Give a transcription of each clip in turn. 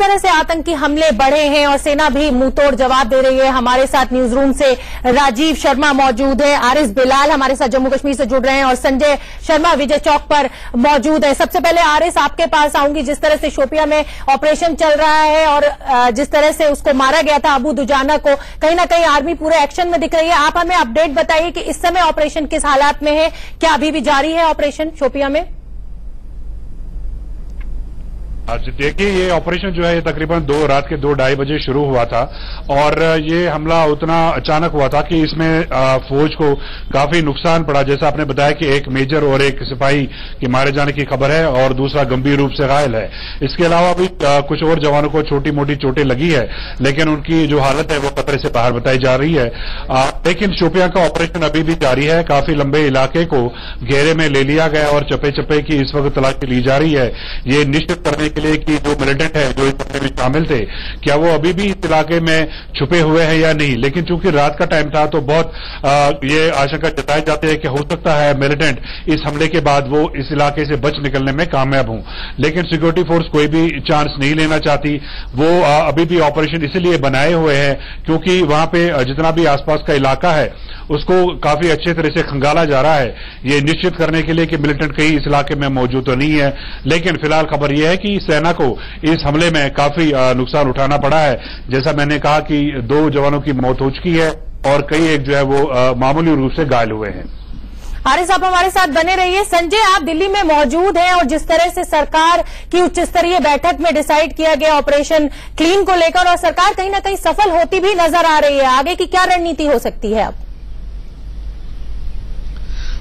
तरह से आतंकी हमले बढ़े हैं और सेना भी मुंहतोड़ जवाब दे रही है। हमारे साथ न्यूज रूम से राजीव शर्मा मौजूद है, आरिस बिलाल हमारे साथ जम्मू कश्मीर से जुड़ रहे हैं और संजय शर्मा विजय चौक पर मौजूद है। सबसे पहले आरिस, आपके पास आऊंगी। जिस तरह से शोपिया में ऑपरेशन चल रहा है और जिस तरह से उसको मारा गया था अबू दुजाना को, कहीं ना कहीं आर्मी पूरे एक्शन में दिख रही है। आप हमें अपडेट बताइए कि इस समय ऑपरेशन किस हालात में है, क्या अभी भी जारी है ऑपरेशन शोपिया में? देखिए, ये ऑपरेशन जो है ये तकरीबन रात के 2-2:30 बजे शुरू हुआ था और ये हमला उतना अचानक हुआ था कि इसमें फौज को काफी नुकसान पड़ा। जैसा आपने बताया कि एक मेजर और एक सिपाही के मारे जाने की खबर है और दूसरा गंभीर रूप से घायल है। इसके अलावा भी कुछ और जवानों को छोटी मोटी चोटें लगी है, लेकिन उनकी जो हालत है वो खतरे से बाहर बताई जा रही है। लेकिन शोपिया का ऑपरेशन अभी भी जारी है। काफी लंबे इलाके को घेरे में ले लिया गया और चप्पे चप्पे की इस वक्त तलाशी ली जा रही है, ये निश्चित करने के लिए कि जो मिलिटेंट है जो इस हमले में शामिल थे क्या वो अभी भी इस इलाके में छुपे हुए हैं या नहीं। लेकिन चूंकि रात का टाइम था तो बहुत ये आशंका जताई जाती है कि हो सकता है मिलिटेंट इस हमले के बाद वो इस इलाके से बच निकलने में कामयाब हों। लेकिन सिक्योरिटी फोर्स कोई भी चांस नहीं लेना चाहती। वो अभी भी ऑपरेशन इसीलिए बनाए हुए हैं क्योंकि वहां पे जितना भी आसपास का इलाका है उसको काफी अच्छे तरह से खंगाला जा रहा है, ये निश्चित करने के लिए कि मिलिटेंट कहीं इस इलाके में मौजूद तो नहीं है। लेकिन फिलहाल खबर यह है कि सेना को इस हमले में काफी नुकसान उठाना पड़ा है। जैसा मैंने कहा कि 2 जवानों की मौत हो चुकी है और कई एक जो है वो मामूली रूप से घायल हुए हैं। आरिस, आप हमारे साथ बने रहिए। संजय, आप दिल्ली में मौजूद हैं और जिस तरह से सरकार की उच्च स्तरीय बैठक में डिसाइड किया गया ऑपरेशन क्लीन को लेकर और सरकार कहीं ना कहीं सफल होती भी नजर आ रही है, आगे की क्या रणनीति हो सकती है अब?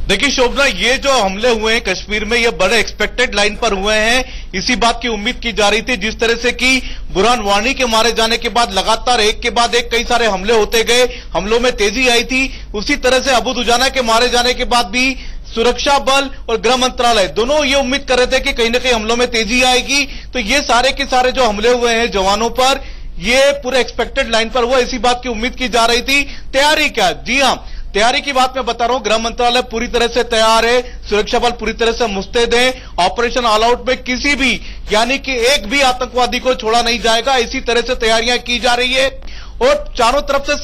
देखिए शोभना, ये जो हमले हुए हैं कश्मीर में ये बड़े एक्सपेक्टेड लाइन पर हुए हैं। इसी बात की उम्मीद की जा रही थी। जिस तरह से कि बुरहान वानी के मारे जाने के बाद लगातार एक के बाद एक कई सारे हमले होते गए, हमलों में तेजी आई थी, उसी तरह से अबू दुजाना के मारे जाने के बाद भी सुरक्षा बल और गृह मंत्रालय दोनों ये उम्मीद कर रहे थे कि कहीं ना कहीं हमलों में तेजी आएगी। तो ये सारे के सारे जो हमले हुए हैं जवानों पर, ये पूरे एक्सपेक्टेड लाइन पर हुआ। इसी बात की उम्मीद की जा रही थी। तैयारी क्या? जी हाँ, तैयारी की बात मैं बता रहा हूं। गृह मंत्रालय पूरी तरह से तैयार है, सुरक्षा बल पूरी तरह से मुस्तैद है। ऑपरेशन ऑल आउट में किसी भी यानी कि एक भी आतंकवादी को छोड़ा नहीं जाएगा, इसी तरह से तैयारियां की जा रही है और चारों तरफ से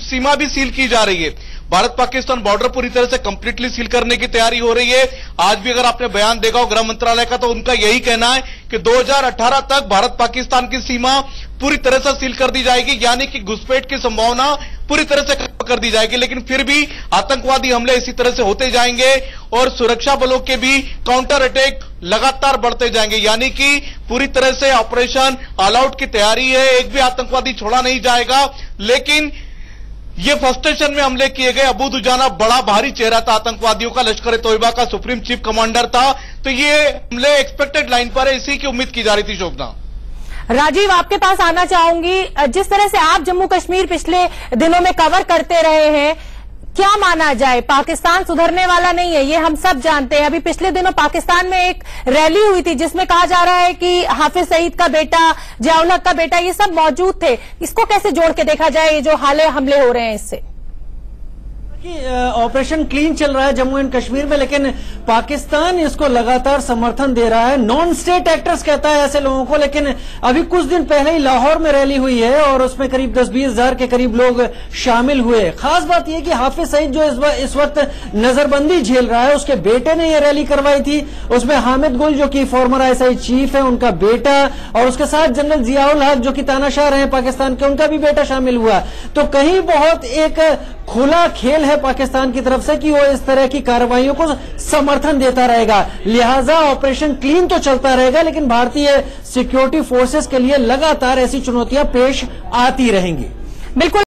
सीमा भी सील की जा रही है। भारत पाकिस्तान बॉर्डर पूरी तरह से कंप्लीटली सील करने की तैयारी हो रही है। आज भी अगर आपने बयान देखा हो गृह मंत्रालय का तो उनका यही कहना है कि 2018 तक भारत पाकिस्तान की सीमा पूरी तरह से सील कर दी जाएगी, यानी कि घुसपैठ की संभावना पूरी तरह से खत्म कर दी जाएगी। लेकिन फिर भी आतंकवादी हमले इसी तरह से होते जाएंगे और सुरक्षा बलों के भी काउंटर अटैक लगातार बढ़ते जाएंगे, यानी कि पूरी तरह से ऑपरेशन ऑल आउट की तैयारी है। एक भी आतंकवादी छोड़ा नहीं जाएगा। लेकिन ये फ्रस्ट्रेशन में हमले किए गए। अबू दुजाना बड़ा भारी चेहरा था आतंकवादियों का, लश्कर ए तोयबा का सुप्रीम चीफ कमांडर था। तो ये हमले एक्सपेक्टेड लाइन पर है, इसी की उम्मीद की जा रही थी। शोभना, राजीव, आपके पास आना चाहूंगी। जिस तरह से आप जम्मू कश्मीर पिछले दिनों में कवर करते रहे हैं, क्या माना जाए, पाकिस्तान सुधरने वाला नहीं है, ये हम सब जानते हैं। अभी पिछले दिनों पाकिस्तान में एक रैली हुई थी जिसमें कहा जा रहा है कि हाफिज सईद का बेटा, जियाउल हक का बेटा, ये सब मौजूद थे। इसको कैसे जोड़ के देखा जाए, ये जो हाल हमले हो रहे हैं इससे? ऑपरेशन क्लीन चल रहा है जम्मू एंड कश्मीर में, लेकिन पाकिस्तान इसको लगातार समर्थन दे रहा है। नॉन स्टेट एक्टर्स कहता है ऐसे लोगों को, लेकिन अभी कुछ दिन पहले ही लाहौर में रैली हुई है और उसमें करीब 10-20 हजार के करीब लोग शामिल हुए। खास बात यह कि हाफिज सईद जो इस वक्त नजरबंदी झेल रहा है, उसके बेटे ने यह रैली करवाई थी। उसमें हामिद गुल जो कि फॉर्मर ISI चीफ है, उनका बेटा, और उसके साथ जनरल जियाउल हक जो कि तानाशाह रहे पाकिस्तान के, उनका भी बेटा शामिल हुआ। तो कहीं बहुत एक खुला खेल है पाकिस्तान की तरफ से कि वो इस तरह की कार्रवाइयों को समर्थन देता रहेगा। लिहाजा ऑपरेशन क्लीन तो चलता रहेगा, लेकिन भारतीय सिक्योरिटी फोर्सेस के लिए लगातार ऐसी चुनौतियां पेश आती रहेंगी। बिल्कुल।